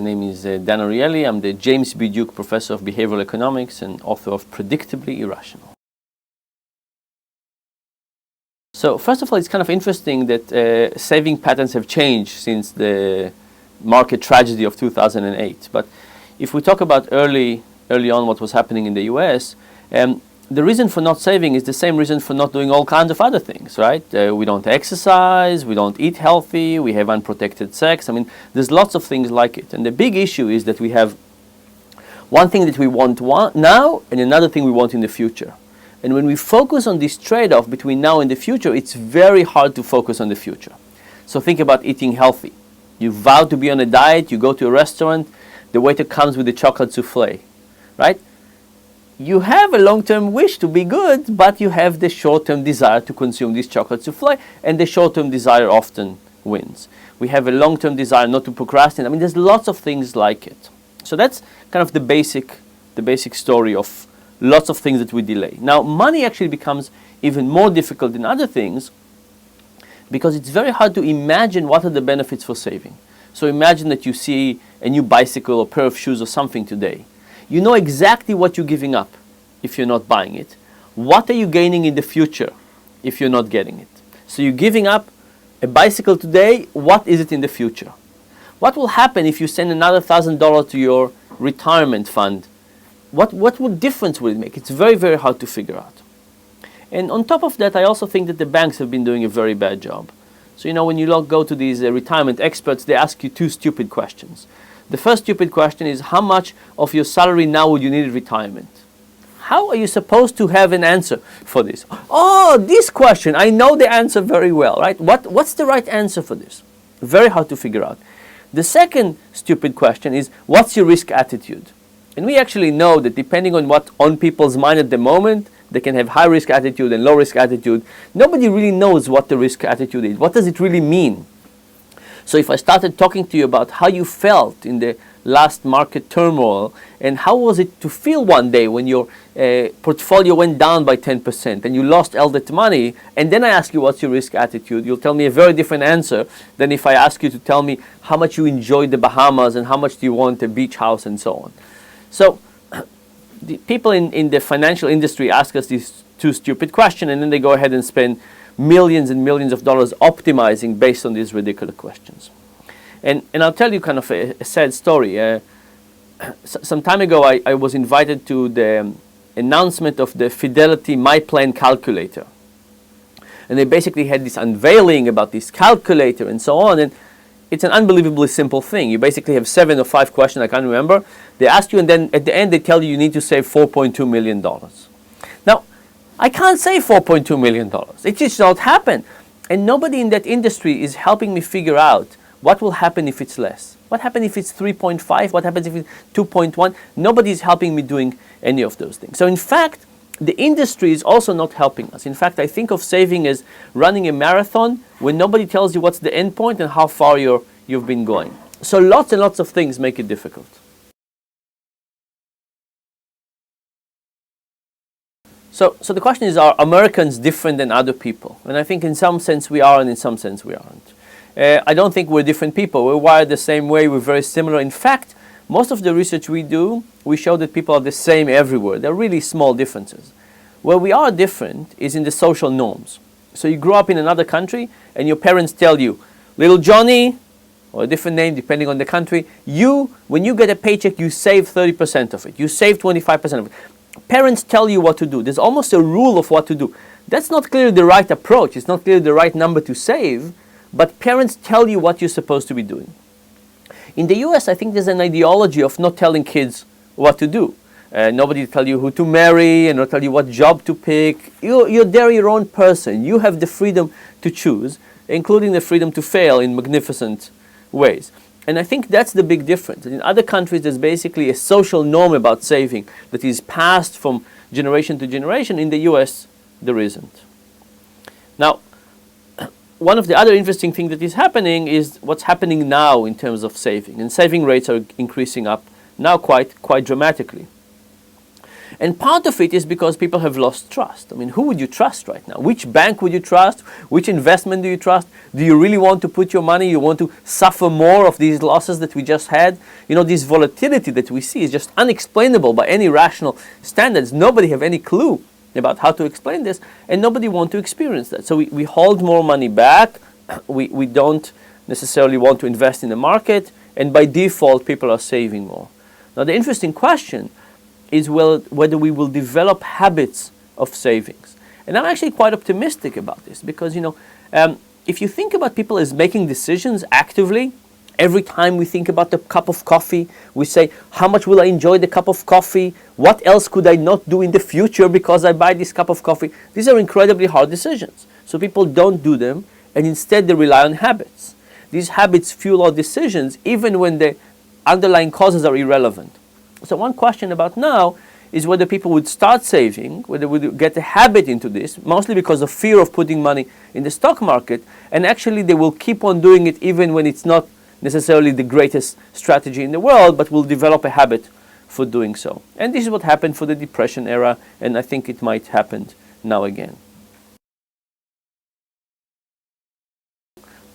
name is Dan Ariely. I'm the James B. Duke Professor of Behavioral Economics and author of Predictably Irrational. So first of all, it's kind of interesting that saving patterns have changed since the market tragedy of 2008. But if we talk about early on what was happening in the US, the reason for not saving is the same reason for not doing all kinds of other things, right? We don't exercise, we don't eat healthy, we have unprotected sex. I mean, there's lots of things like it. And the big issue is that we have one thing that we want now and another thing we want in the future. And when we focus on this trade-off between now and the future, it's very hard to focus on the future. So think about eating healthy. You vow to be on a diet, you go to a restaurant, the waiter comes with a chocolate souffle, right? You have a long-term wish to be good, but you have the short-term desire to consume this chocolate souffle, and the short-term desire often wins. We have a long-term desire not to procrastinate. I mean, there's lots of things like it. So that's kind of the basic story of lots of things that we delay. Now, money actually becomes even more difficult than other things because it's very hard to imagine what are the benefits for saving. So imagine that you see a new bicycle or pair of shoes or something today. You know exactly what you're giving up if you're not buying it. What are you gaining in the future if you're not getting it? So you're giving up a bicycle today, what is it in the future? What will happen if you send another $1,000 to your retirement fund? What difference will it make? It's very, very hard to figure out. And on top of that, I also think that the banks have been doing a very bad job. So, you know, when you go to these retirement experts, they ask you two stupid questions. The first stupid question is, how much of your salary now would you need in retirement? How are you supposed to have an answer for this? Oh, this question, I know the answer very well, right? What's the right answer for this? Very hard to figure out. The second stupid question is, what's your risk attitude? And we actually know that depending on what's on people's mind at the moment, they can have high risk attitude and low risk attitude. Nobody really knows what the risk attitude is. What does it really mean? So if I started talking to you about how you felt in the last market turmoil and how was it to feel one day when your portfolio went down by 10% and you lost all that money, and then I ask you what's your risk attitude, you'll tell me a very different answer than if I ask you to tell me how much you enjoyed the Bahamas and how much do you want a beach house and so on. So the people in the financial industry ask us these two stupid questions, and then they go ahead and spend millions and millions of dollars optimizing based on these ridiculous questions. And I'll tell you kind of a sad story. Some time ago, I was invited to the announcement of the Fidelity My Plan calculator. And they basically had this unveiling about this calculator and so on. And it's an unbelievably simple thing. You basically have 7 or 5 questions, I can't remember. They ask you, and then at the end, they tell you need to save $4.2 million. Now, I can't save $4.2 million. It just don't happen. And nobody in that industry is helping me figure out what will happen if it's less. What happens if it's 3.5? What happens if it's 2.1? Nobody is helping me doing any of those things. So in fact, the industry is also not helping us. In fact, I think of saving as running a marathon when nobody tells you what's the end point and how far you've been going. So lots and lots of things make it difficult. So the question is, are Americans different than other people? And I think in some sense we are, and in some sense we aren't. I don't think we're different people. We're wired the same way. We're very similar. In fact, most of the research we do, we show that people are the same everywhere. There are really small differences. Where we are different is in the social norms. So you grow up in another country and your parents tell you, little Johnny, or a different name depending on the country, when you get a paycheck, you save 30% of it. You save 25% of it. Parents tell you what to do. There's almost a rule of what to do. That's not clearly the right approach. It's not clearly the right number to save, but parents tell you what you're supposed to be doing. In the US, I think there's an ideology of not telling kids what to do. Nobody will tell you who to marry and not tell you what job to pick. They're your own person. You have the freedom to choose, including the freedom to fail in magnificent ways. And I think that's the big difference. In other countries, there's basically a social norm about saving that is passed from generation to generation. In the US, there isn't. Now, one of the other interesting things that is happening is what's happening now in terms of saving. And saving rates are increasing up now quite dramatically. And part of it is because people have lost trust. I mean, who would you trust right now? Which bank would you trust? Which investment do you trust? Do you really want to put your money? You want to suffer more of these losses that we just had? You know, this volatility that we see is just unexplainable by any rational standards. Nobody have any clue about how to explain this, and nobody want to experience that. So we hold more money back. We don't necessarily want to invest in the market, and by default, people are saving more. Now, the interesting question is whether we will develop habits of savings. And I'm actually quite optimistic about this because, you know, if you think about people as making decisions actively, every time we think about the cup of coffee, we say, how much will I enjoy the cup of coffee? What else could I not do in the future because I buy this cup of coffee? These are incredibly hard decisions. So people don't do them, and instead they rely on habits. These habits fuel our decisions even when the underlying causes are irrelevant. So one question about now is whether people would start saving, whether they would get a habit into this, mostly because of fear of putting money in the stock market, and actually they will keep on doing it even when it's not necessarily the greatest strategy in the world, but will develop a habit for doing so. And this is what happened for the Depression era, and I think it might happen now again.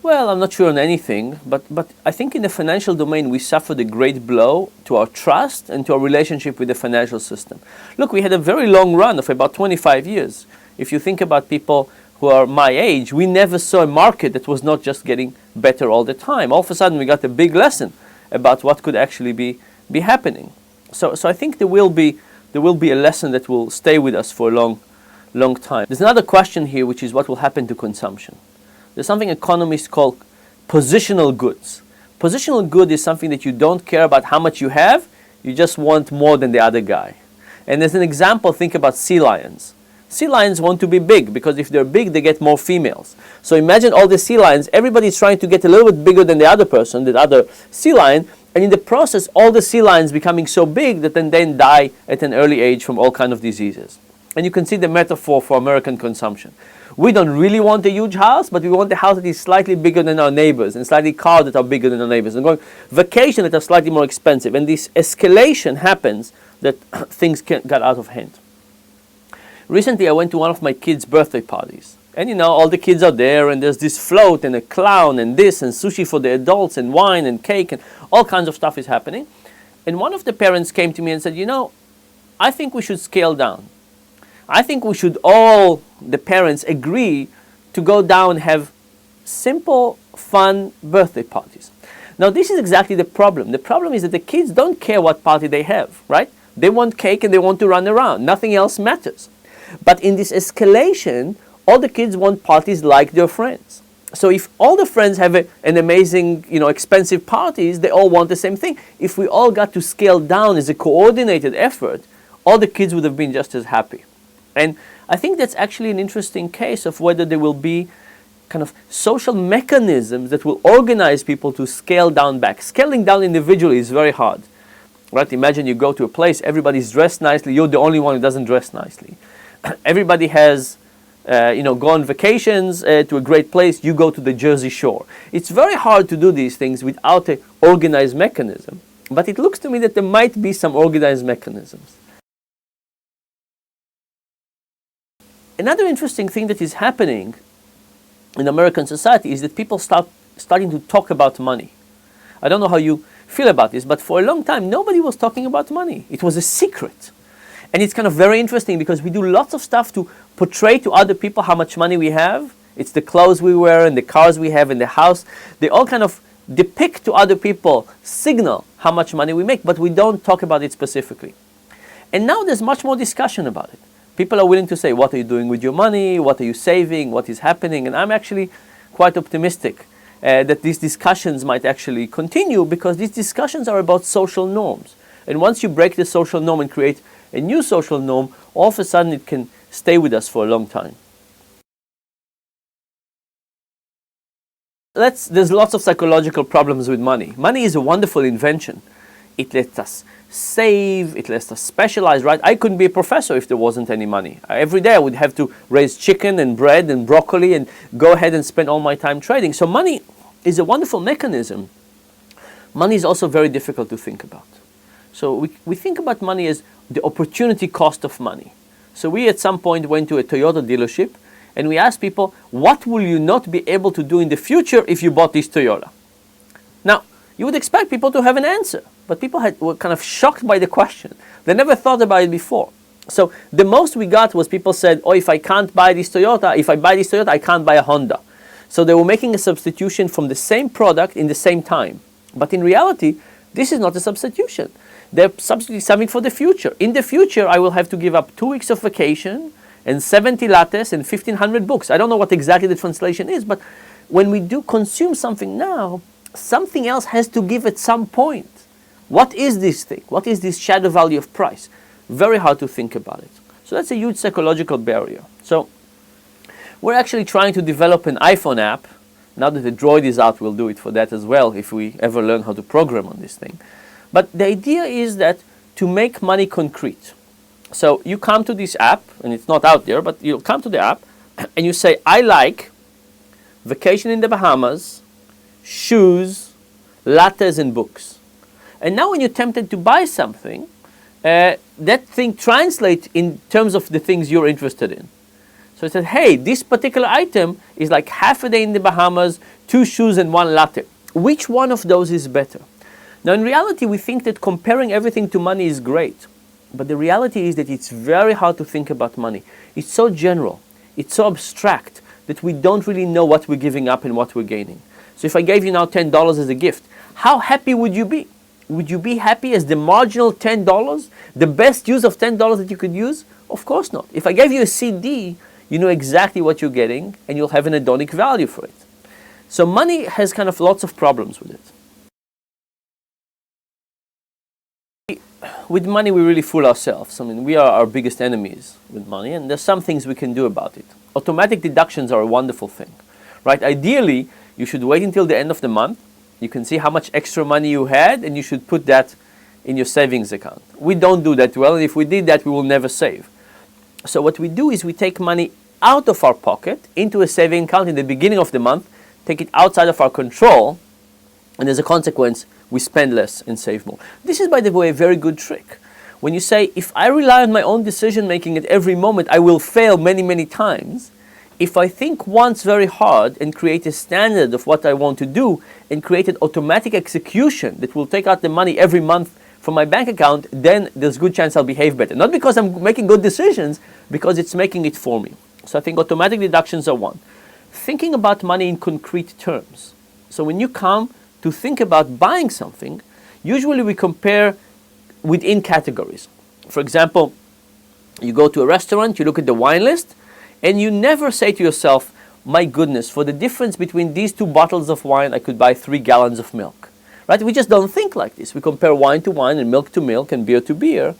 Well, I'm not sure on anything, but I think in the financial domain we suffered a great blow to our trust and to our relationship with the financial system. Look, we had a very long run of about 25 years. If you think about people who are my age, we never saw a market that was not just getting better all the time. All of a sudden we got a big lesson about what could actually be happening. So I think there will be a lesson that will stay with us for a long time. There's another question here, which is what will happen to consumption. There's something economists call positional goods. Positional good is something that you don't care about how much you have, you just want more than the other guy. And as an example, think about sea lions. Sea lions want to be big because if they're big, they get more females. So imagine all the sea lions, everybody's trying to get a little bit bigger than the other person, the other sea lion, and in the process, all the sea lions becoming so big that then die at an early age from all kinds of diseases. And you can see the metaphor for American consumption. We don't really want a huge house, but we want a house that is slightly bigger than our neighbors, and slightly cars that are bigger than our neighbors, and going vacation that are slightly more expensive. And this escalation happens that things got out of hand. Recently, I went to one of my kids' birthday parties. And you know, all the kids are there, and there's this float, and a clown, and this, and sushi for the adults, and wine, and cake, and all kinds of stuff is happening. And one of the parents came to me and said, you know, I think we should scale down. I think we should all, the parents, agree to go down and have simple, fun birthday parties. Now, this is exactly the problem. The problem is that the kids don't care what party they have, right? They want cake and they want to run around. Nothing else matters. But in this escalation, all the kids want parties like their friends. So if all the friends have an amazing, expensive parties, they all want the same thing. If we all got to scale down as a coordinated effort, all the kids would have been just as happy. And I think that's actually an interesting case of whether there will be kind of social mechanisms that will organize people to scale down back. Scaling down individually is very hard, right? Imagine you go to a place, everybody's dressed nicely, you're the only one who doesn't dress nicely. Everybody has, go on vacations to a great place, you go to the Jersey Shore. It's very hard to do these things without an organized mechanism. But it looks to me that there might be some organized mechanisms. Another interesting thing that is happening in American society is that people starting to talk about money. I don't know how you feel about this, but for a long time, nobody was talking about money. It was a secret. And it's kind of very interesting because we do lots of stuff to portray to other people how much money we have. It's the clothes we wear and the cars we have and the house. They all kind of depict to other people, signal how much money we make, but we don't talk about it specifically. And now there's much more discussion about it. People are willing to say, what are you doing with your money? What are you saving? What is happening? And I'm actually quite optimistic that these discussions might actually continue because these discussions are about social norms. And once you break the social norm and create a new social norm, all of a sudden it can stay with us for a long time. There's lots of psychological problems with money. Money is a wonderful invention. It lets us save, it lets us specialize, right? I couldn't be a professor if there wasn't any money. Every day I would have to raise chicken and bread and broccoli and go ahead and spend all my time trading. So money is a wonderful mechanism. Money is also very difficult to think about. So we think about money as the opportunity cost of money. So we at some point went to a Toyota dealership and we asked people, what will you not be able to do in the future if you bought this Toyota? Now, you would expect people to have an answer, but people were kind of shocked by the question. They never thought about it before. So the most we got was people said, oh, if I can't buy this Toyota, if I buy this Toyota, I can't buy a Honda. So they were making a substitution from the same product in the same time. But in reality, this is not a substitution. They're substituting something for the future. In the future, I will have to give up 2 weeks of vacation and 70 lattes and 1,500 books. I don't know what exactly the translation is, but when we do consume something now, something else has to give at some point. What is this thing? What is this shadow value of price? Very hard to think about it. So that's a huge psychological barrier. So we're actually trying to develop an iPhone app. Now that the Droid is out, we'll do it for that as well if we ever learn how to program on this thing. But the idea is that to make money concrete. So you come to this app, and it's not out there, but you'll come to the app and you say, I like vacation in the Bahamas, shoes, lattes, and books. And now when you're tempted to buy something, that thing translates in terms of the things you're interested in. So it says, hey, this particular item is like half a day in the Bahamas, 2 shoes and 1 latte. Which one of those is better? Now in reality, we think that comparing everything to money is great. But the reality is that it's very hard to think about money. It's so general, it's so abstract that we don't really know what we're giving up and what we're gaining. So if I gave you now $10 as a gift, how happy would you be? Would you be happy as the marginal $10, the best use of $10 that you could use? Of course not. If I gave you a CD, you know exactly what you're getting and you'll have an hedonic value for it. So money has kind of lots of problems with it. With money, we really fool ourselves. I mean, we are our biggest enemies with money, and there's some things we can do about it. Automatic deductions are a wonderful thing, right? Ideally, you should wait until the end of the month. You can see how much extra money you had, and you should put that in your savings account. We don't do that well, and if we did that, we will never save. So what we do is we take money out of our pocket into a saving account in the beginning of the month, take it outside of our control, and as a consequence, we spend less and save more. This is, by the way, a very good trick. When you say, if I rely on my own decision making at every moment, I will fail many, many times. If I think once very hard and create a standard of what I want to do and create an automatic execution that will take out the money every month from my bank account, then there's a good chance I'll behave better. Not because I'm making good decisions, because it's making it for me. So I think automatic deductions are one. Thinking about money in concrete terms. So when you come to think about buying something, usually we compare within categories. For example, you go to a restaurant, you look at the wine list, and you never say to yourself, my goodness, for the difference between these 2 bottles of wine, I could buy 3 gallons of milk. Right? We just don't think like this. We compare wine to wine and milk to milk and beer to beer.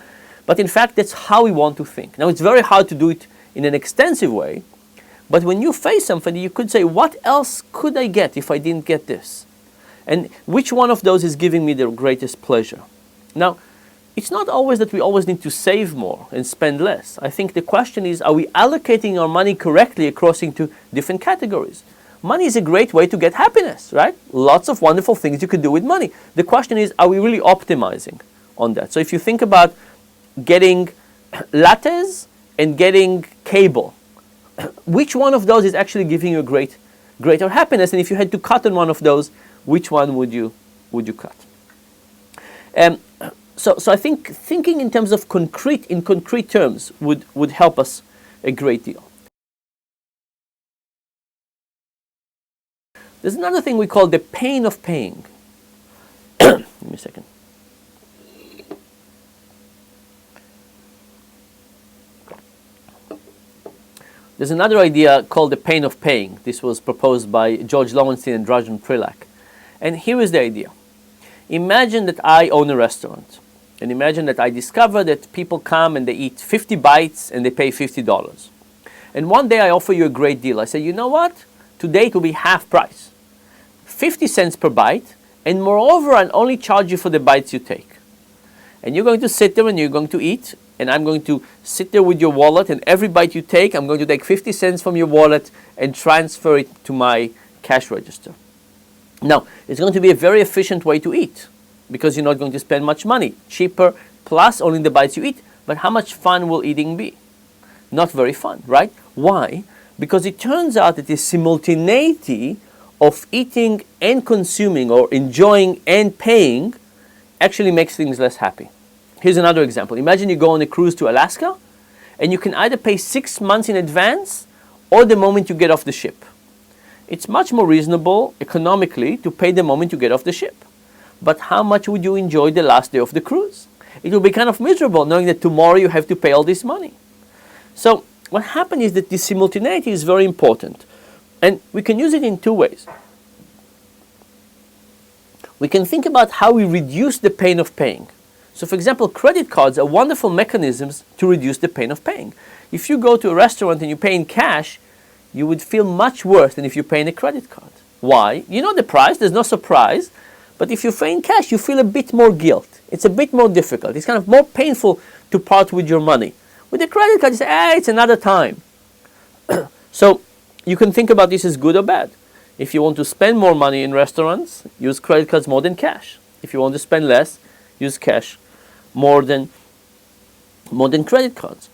But in fact, that's how we want to think. Now, it's very hard to do it in an extensive way. But when you face something, you could say, what else could I get if I didn't get this? And which one of those is giving me the greatest pleasure? Now, it's not always that we always need to save more and spend less. I think the question is, are we allocating our money correctly across into different categories? Money is a great way to get happiness, right? Lots of wonderful things you could do with money. The question is, are we really optimizing on that? So if you think about getting lattes and getting cable, which one of those is actually giving you a greater happiness? And if you had to cut on one of those, which one would you cut? So I think thinking in terms of concrete terms would help us a great deal. There's another thing we call the pain of paying. Give me a second. There's another idea called the pain of paying. This was proposed by George Lowenstein and Dragan Prilak. And here is the idea. Imagine that I own a restaurant. And imagine that I discover that people come and they eat 50 bites and they pay $50. And one day I offer you a great deal. I say, you know what? Today it will be half price. 50 cents per bite. And moreover, I'll only charge you for the bites you take. And you're going to sit there and you're going to eat. And I'm going to sit there with your wallet. And every bite you take, I'm going to take 50 cents from your wallet and transfer it to my cash register. Now, it's going to be a very efficient way to eat, because you're not going to spend much money. Cheaper, plus only the bites you eat, But how much fun will eating be? Not very fun, right? Why? Because it turns out that the simultaneity of eating and consuming, or enjoying and paying, actually makes things less happy. Here's another example. Imagine you go on a cruise to Alaska, and you can either pay 6 months in advance or the moment you get off the ship. It's much more reasonable economically to pay the moment you get off the ship. But how much would you enjoy the last day of the cruise? It will be kind of miserable knowing that tomorrow you have to pay all this money. So what happened is that this simultaneity is very important. And we can use it in two ways. We can think about how we reduce the pain of paying. So for example, credit cards are wonderful mechanisms to reduce the pain of paying. If you go to a restaurant and you pay in cash, you would feel much worse than if you pay in a credit card. Why? You know the price, there's no surprise. But if you pay in cash, you feel a bit more guilt. It's a bit more difficult. It's kind of more painful to part with your money. With a credit card, you say, it's another time. So you can think about this as good or bad. If you want to spend more money in restaurants, use credit cards more than cash. If you want to spend less, use cash more than credit cards.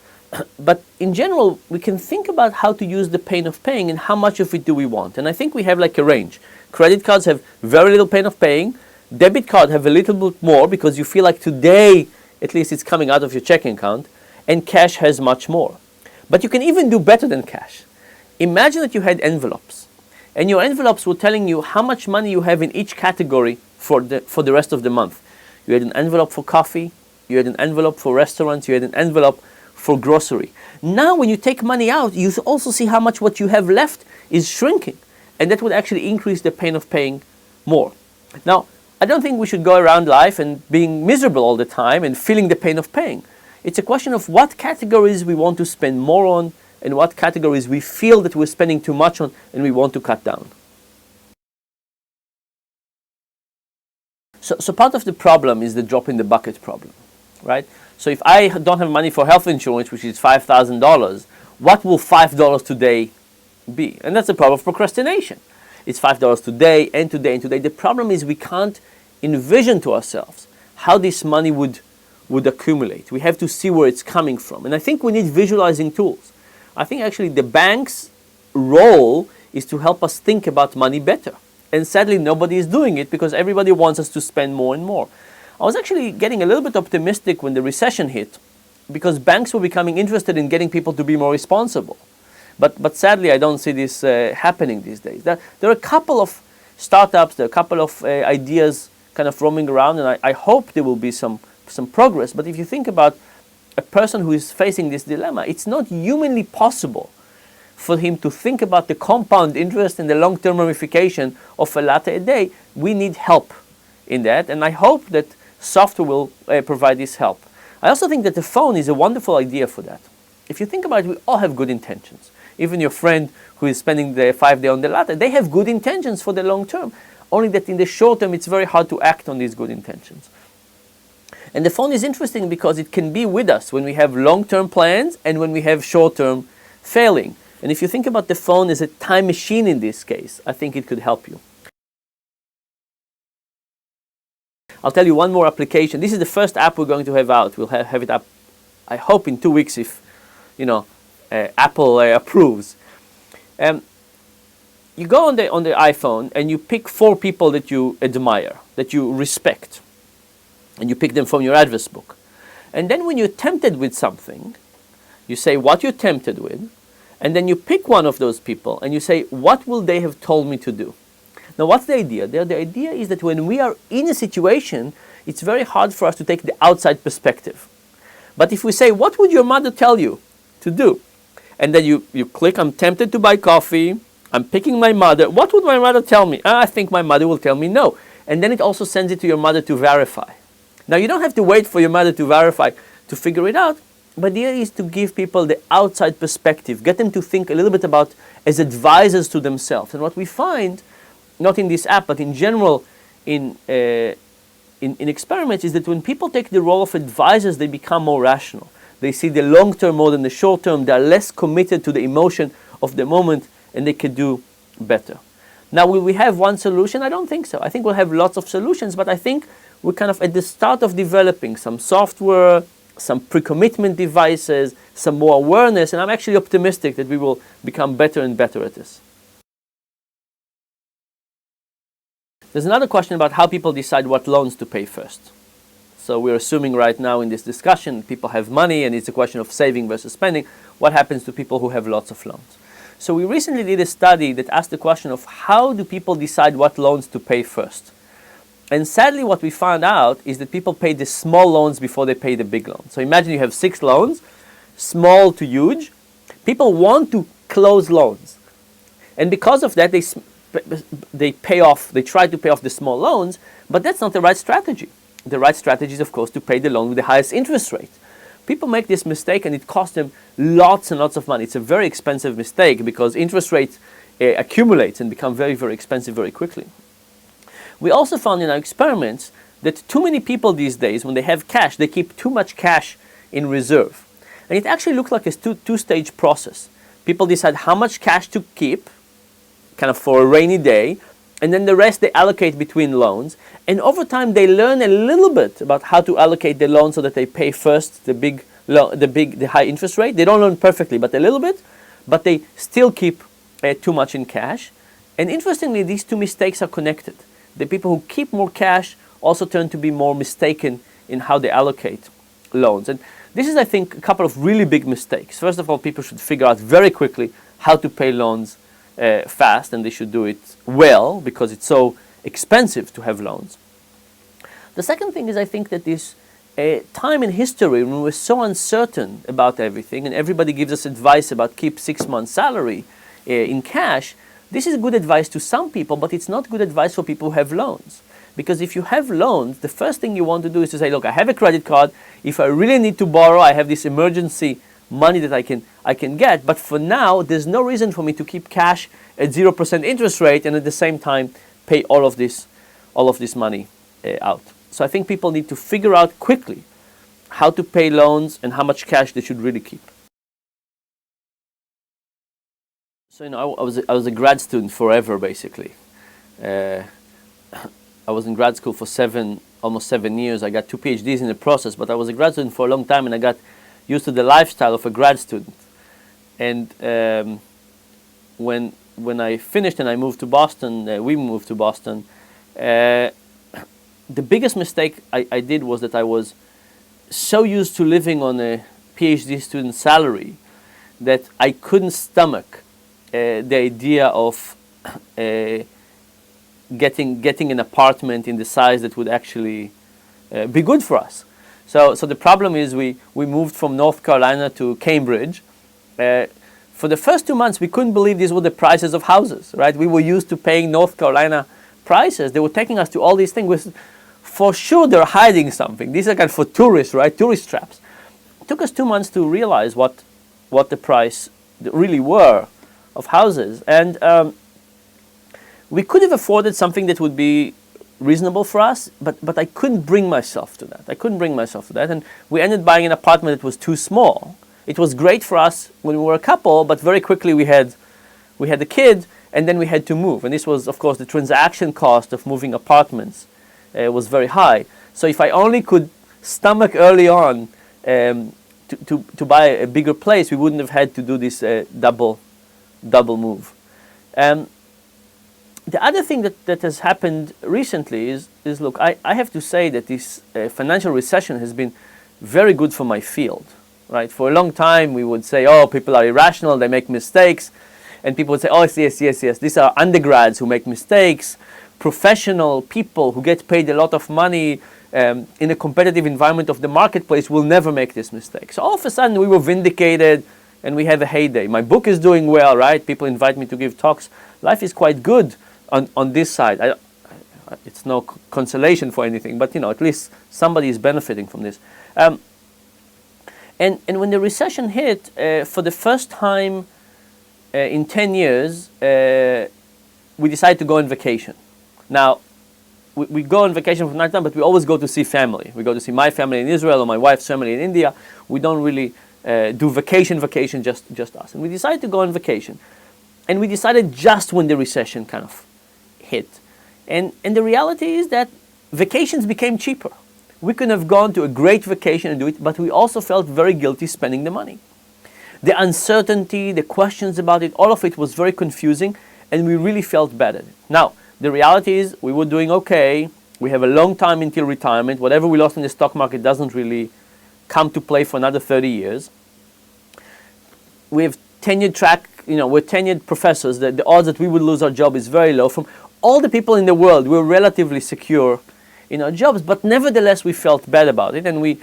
But in general, we can think about how to use the pain of paying and how much of it do we want. And I think we have like a range. Credit cards have very little pain of paying. Debit cards have a little bit more because you feel like today, at least it's coming out of your checking account. And cash has much more. But you can even do better than cash. Imagine that you had envelopes. And your envelopes were telling you how much money you have in each category for the rest of the month. You had an envelope for coffee. You had an envelope for restaurants. You had an envelope for grocery. Now when you take money out, you also see how much what you have left is shrinking. And that would actually increase the pain of paying more. Now, I don't think we should go around life and being miserable all the time and feeling the pain of paying. It's a question of what categories we want to spend more on and what categories we feel that we're spending too much on and we want to cut down. So part of the problem is the drop in the bucket problem, right? So if I don't have money for health insurance, which is $5,000, what will $5 today be? And that's the problem of procrastination. It's $5 today and today and today. The problem is we can't envision to ourselves how this money would accumulate. We have to see where it's coming from. And I think we need visualizing tools. I think actually the bank's role is to help us think about money better. And sadly, nobody is doing it because everybody wants us to spend more and more. I was actually getting a little bit optimistic when the recession hit because banks were becoming interested in getting people to be more responsible. But sadly, I don't see this happening these days. There are a couple of startups, there are a couple of ideas kind of roaming around, and I hope there will be some progress. But if you think about a person who is facing this dilemma, it's not humanly possible for him to think about the compound interest and the long-term ramification of a latte a day. We need help in that, and I hope that software will provide this help. I also think that the phone is a wonderful idea for that. If you think about it, we all have good intentions. Even your friend who is spending the 5 days on the latte, they have good intentions for the long term. Only that in the short term, it's very hard to act on these good intentions. And the phone is interesting because it can be with us when we have long-term plans and when we have short-term failing. And if you think about the phone as a time machine in this case, I think it could help you. I'll tell you one more application. This is the first app we're going to have out. We'll have it up, I hope, in 2 weeks if, Apple approves. You go on the iPhone and you pick 4 people that you admire, that you respect. And you pick them from your address book. And then when you're tempted with something, you say what you're tempted with, and then you pick one of those people and you say, what will they have told me to do? Now, what's the idea? The idea is that when we are in a situation, it's very hard for us to take the outside perspective. But if we say, what would your mother tell you to do? And then you click, I'm tempted to buy coffee, I'm picking my mother. What would my mother tell me? I think my mother will tell me no. And then it also sends it to your mother to verify. Now, you don't have to wait for your mother to verify to figure it out, but the idea is to give people the outside perspective, get them to think a little bit about as advisors to themselves. And what we find, not in this app, but in general in experiments, is that when people take the role of advisors, they become more rational. They see the long term more than the short term. They are less committed to the emotion of the moment, and they can do better. Now, will we have one solution? I don't think so. I think we'll have lots of solutions, but I think we're kind of at the start of developing some software some pre-commitment devices, some more awareness, and I'm actually optimistic that we will become better and better at this. There's another question about how people decide what loans to pay first. So we're assuming right now in this discussion people have money and it's a question of saving versus spending. What happens to people who have lots of loans? So we recently did a study that asked the question of how do people decide what loans to pay first? And sadly what we found out is that people pay the small loans before they pay the big loans. So imagine you have 6 loans, small to huge. People want to close loans. And because of that they try to pay off the small loans, but that's not the right strategy. The right strategy is, of course, to pay the loan with the highest interest rate. People make this mistake and it costs them lots and lots of money. It's a very expensive mistake because interest rates accumulate and become very, very expensive very quickly. We also found in our experiments that too many people these days, when they have cash, they keep too much cash in reserve. And it actually looks like a two-stage process. People decide how much cash to keep, kind of for a rainy day, and then the rest they allocate between loans. And over time they learn a little bit about how to allocate the loan so that they pay first the high interest rate. They don't learn perfectly, but a little bit. But they still keep too much in cash. And interestingly, these two mistakes are connected. The people who keep more cash also turn to be more mistaken in how they allocate loans. And this is, I think, a couple of really big mistakes. First of all, people should figure out very quickly how to pay loans fast, and they should do it well because it's so expensive to have loans. The second thing is, I think that this time in history when we were so uncertain about everything and everybody gives us advice about keep 6 months salary in cash, this is good advice to some people, but it's not good advice for people who have loans. Because if you have loans, the first thing you want to do is to say, look, I have a credit card. If I really need to borrow, I have this emergency money that I can get, but for now there's no reason for me to keep cash at 0% interest rate and at the same time pay all of this money out. So I think people need to figure out quickly how to pay loans and how much cash they should really keep. So I was a grad student forever basically. I was in grad school for almost 7 years. I got 2 PhDs in the process, but I was a grad student for a long time and I got used to the lifestyle of a grad student. And when I finished and I moved to Boston, we moved to Boston, the biggest mistake I did was that I was so used to living on a PhD student salary that I couldn't stomach the idea of getting an apartment in the size that would actually be good for us. So the problem is we moved from North Carolina to Cambridge. For the first 2 months, we couldn't believe these were the prices of houses, right? We were used to paying North Carolina prices. They were taking us to all these things. For sure, they're hiding something. These are kind of for tourists, right? Tourist traps. It took us 2 months to realize what the price really were of houses. And we could have afforded something that would be reasonable for us, but I couldn't bring myself to that. And we ended up buying an apartment that was too small. It was great for us when we were a couple, but very quickly we had a kid, and then we had to move. And this was, of course, the transaction cost of moving apartments was very high. So if I only could stomach early on to buy a bigger place, we wouldn't have had to do this double move. The other thing that has happened recently is look, I have to say that this financial recession has been very good for my field, right? For a long time we would say, oh, people are irrational, they make mistakes. And people would say, oh, yes, these are undergrads who make mistakes, professional people who get paid a lot of money in a competitive environment of the marketplace will never make this mistake. So all of a sudden we were vindicated and we have a heyday. My book is doing well, right? People invite me to give talks. Life is quite good on this side. It's no consolation for anything, but at least somebody is benefiting from this. And when the recession hit, for the first time in 10 years, we decided to go on vacation. Now, we go on vacation from time to time, but we always go to see family. We go to see my family in Israel or my wife's family in India. We don't really do vacation, just us. And we decided to go on vacation. And we decided just when the recession kind of hit. And the reality is that vacations became cheaper. We could have gone to a great vacation and do it, but we also felt very guilty spending the money. The uncertainty, the questions about it, all of it was very confusing, and we really felt bad at it. Now, the reality is we were doing okay. We have a long time until retirement. Whatever we lost in the stock market doesn't really come to play for another 30 years. We have tenured track, we're tenured professors. The odds that we would lose our job is very low. From all the people in the world, we're relatively secure in our jobs, but nevertheless, we felt bad about it, and we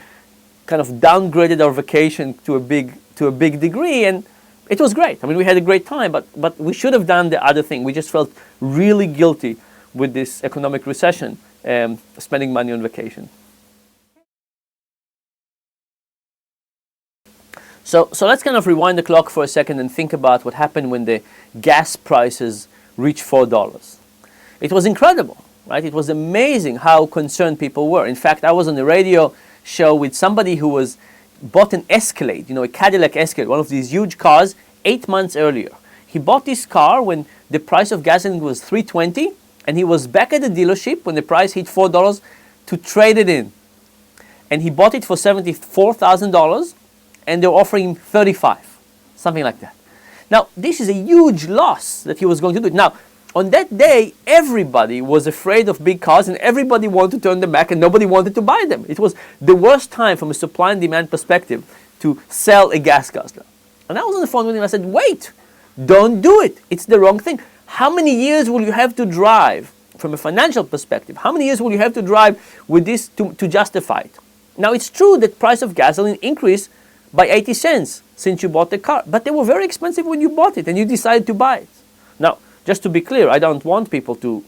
kind of downgraded our vacation to a big degree, and it was great. I mean, we had a great time, but we should have done the other thing. We just felt really guilty with this economic recession, spending money on vacation. So let's kind of rewind the clock for a second and think about what happened when the gas prices reached $4. It was incredible, right? It was amazing how concerned people were. In fact, I was on a radio show with somebody who bought an Escalade, a Cadillac Escalade, one of these huge cars, 8 months earlier. He bought this car when the price of gasoline was $3.20, and he was back at the dealership when the price hit $4 to trade it in. And he bought it for $74,000, and they were offering him $35,000, something like that. Now, this is a huge loss that he was going to do. Now, on that day, everybody was afraid of big cars, and everybody wanted to turn them back, and nobody wanted to buy them. It was the worst time from a supply and demand perspective to sell a gas guzzler. And I was on the phone with him. I said, wait, don't do it. It's the wrong thing. How many years will you have to drive from a financial perspective? How many years will you have to drive with this to justify it? Now, it's true that price of gasoline increased by 80 cents since you bought the car, but they were very expensive when you bought it and you decided to buy it. Now, just to be clear, I don't want people to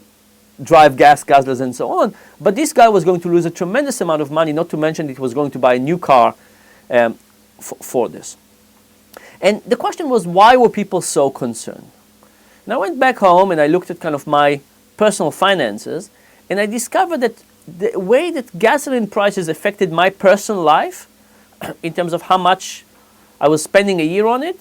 drive gas guzzlers and so on, but this guy was going to lose a tremendous amount of money, not to mention that he was going to buy a new car for this. And the question was, why were people so concerned? And I went back home and I looked at kind of my personal finances, and I discovered that the way that gasoline prices affected my personal life in terms of how much I was spending a year on it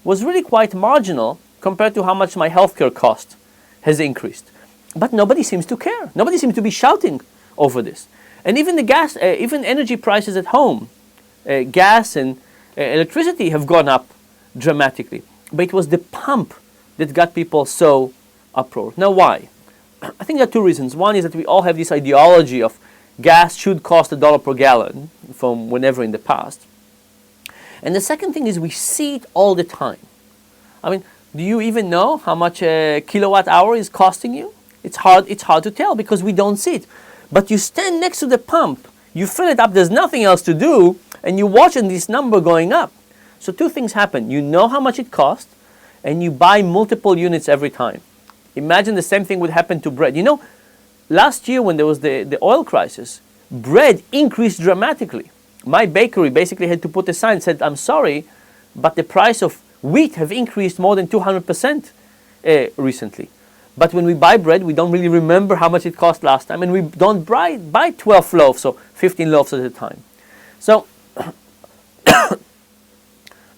was really quite marginal compared to how much my healthcare cost has increased. But nobody seems to care. Nobody seems to be shouting over this. And even even energy prices at home, gas and electricity have gone up dramatically. But it was the pump that got people so uproar. Now, why? I think there are two reasons. One is that we all have this ideology of gas should cost $1 per gallon from whenever in the past. And the second thing is we see it all the time. I mean, do you even know how much a kilowatt hour is costing you? It's hard to tell because we don't see it. But you stand next to the pump, you fill it up, there's nothing else to do, and you're watching this number going up. So two things happen. You know how much it costs, and you buy multiple units every time. Imagine the same thing would happen to bread. Last year when there was the oil crisis, bread increased dramatically. My bakery basically had to put a sign that said, I'm sorry, but the price of wheat have increased more than 200% recently. But when we buy bread, we don't really remember how much it cost last time, and we don't buy 12 loaves or 15 loaves at a time. So,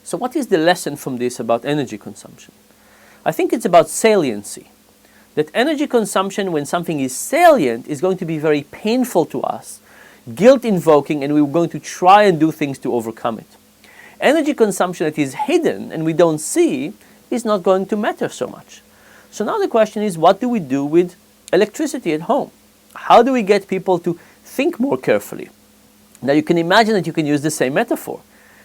so what is the lesson from this about energy consumption? I think it's about saliency. That energy consumption, when something is salient, is going to be very painful to us, guilt-invoking, and we're going to try and do things to overcome it. Energy consumption that is hidden and we don't see is not going to matter so much. So now the question is, what do we do with electricity at home? How do we get people to think more carefully? Now you can imagine that you can use the same metaphor.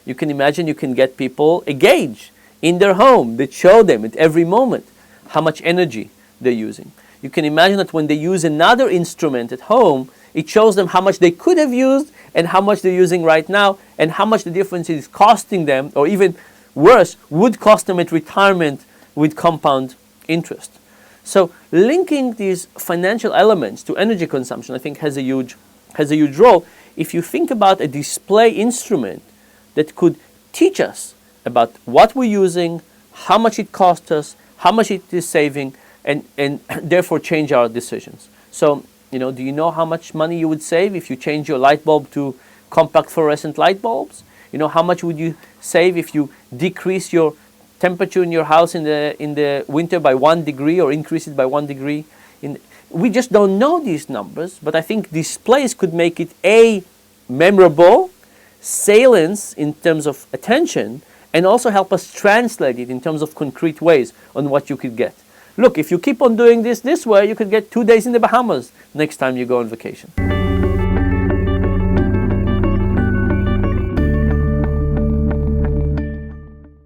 You can imagine you can get people a gauge in their home that show them at every moment how much energy they're using. You can imagine that when they use another instrument at home, it shows them how much they could have used and how much they're using right now and how much the difference is costing them, or even worse, would cost them at retirement with compound interest. So linking these financial elements to energy consumption, I think, has a huge role. If you think about a display instrument that could teach us about what we're using, how much it costs us, how much it is saving, and therefore change our decisions. So, do you know how much money you would save if you change your light bulb to compact fluorescent light bulbs? How much would you save if you decrease your temperature in your house in the winter by 1 degree or increase it by 1 degree? We just don't know these numbers, but I think displays could make it A, memorable, salience in terms of attention, and also help us translate it in terms of concrete ways on what you could get. Look, if you keep on doing this way, you could get 2 days in the Bahamas next time you go on vacation.